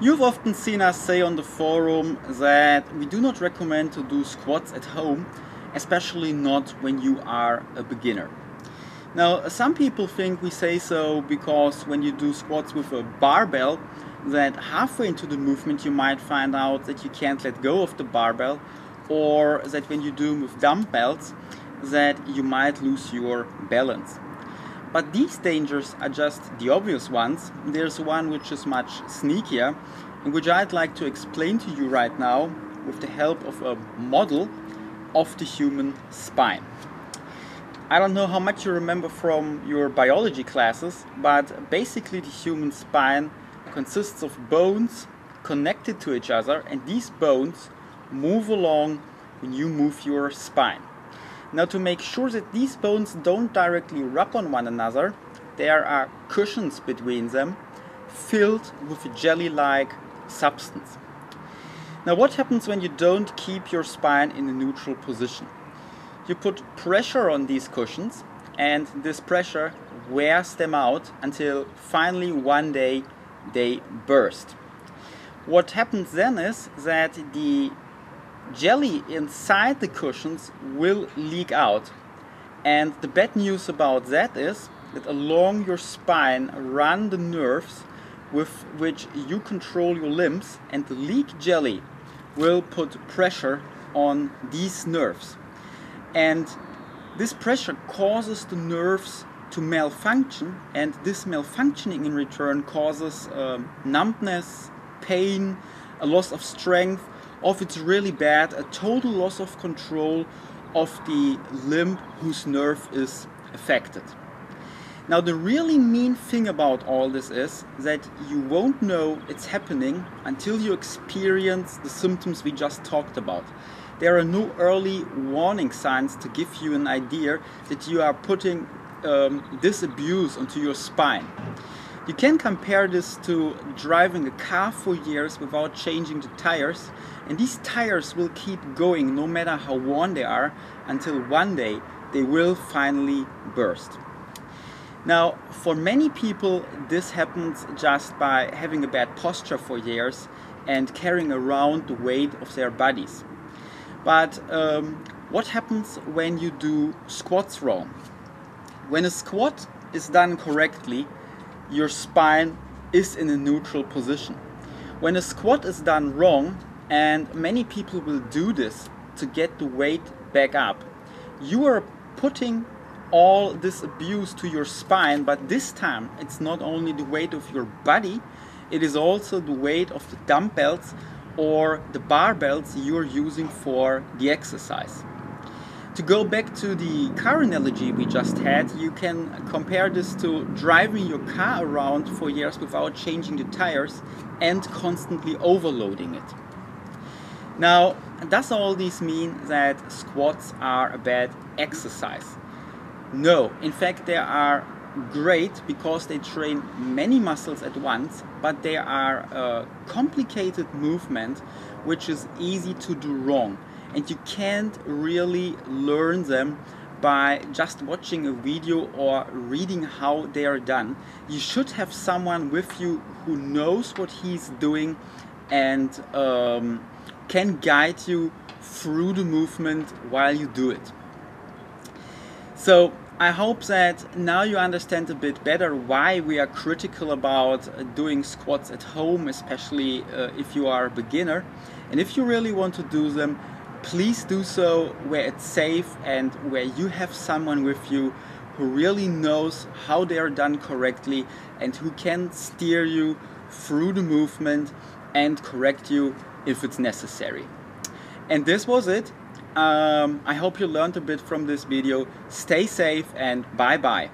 You've often seen us say on the forum that we do not recommend to do squats at home, especially not when you are a beginner. Now, some people think we say so because when you do squats with a barbell, that halfway into the movement you might find out that you can't let go of the barbell, or that when you do with dumbbells, that you might lose your balance. But these dangers are just the obvious ones. There's one which is much sneakier, and which I'd like to explain to you right now with the help of a model of the human spine. I don't know how much you remember from your biology classes, but basically the human spine consists of bones connected to each other, and these bones move along when you move your spine. Now, to make sure that these bones don't directly rub on one another, there are cushions between them filled with a jelly-like substance. Now, what happens when you don't keep your spine in a neutral position? You put pressure on these cushions, and this pressure wears them out until finally one day they burst. What happens then is that the jelly inside the cushions will leak out, and the bad news about that is that along your spine run the nerves with which you control your limbs, and the leak jelly will put pressure on these nerves, and this pressure causes the nerves to malfunction, and this malfunctioning in return causes numbness, pain, a loss of strength, or if it's really bad, a total loss of control of the limb whose nerve is affected. Now, the really mean thing about all this is that you won't know it's happening until you experience the symptoms we just talked about. There are no early warning signs to give you an idea that you are putting this abuse onto your spine. You can compare this to driving a car for years without changing the tires, and these tires will keep going no matter how worn they are until one day they will finally burst. Now, for many people this happens just by having a bad posture for years and carrying around the weight of their bodies. But what happens when you do squats wrong? When a squat is done correctly, your spine is in a neutral position. When a squat is done wrong, and many people will do this to get the weight back up, you are putting all this abuse to your spine, but this time it's not only the weight of your body, it is also the weight of the dumbbells or the barbells you're using for the exercise. To go back to the car analogy we just had, you can compare this to driving your car around for years without changing the tires and constantly overloading it. Now, does all this mean that squats are a bad exercise? No, in fact they are great because they train many muscles at once, but they are a complicated movement which is easy to do wrong. And you can't really learn them by just watching a video or reading how they are done. You should have someone with you who knows what he's doing and can guide you through the movement while you do it. So I hope that now you understand a bit better why we are critical about doing squats at home, especially if you are a beginner. And if you really want to do them, please do so where it's safe and where you have someone with you who really knows how they are done correctly and who can steer you through the movement and correct you if it's necessary. And this was it. I hope you learned a bit from this video. Stay safe and bye bye.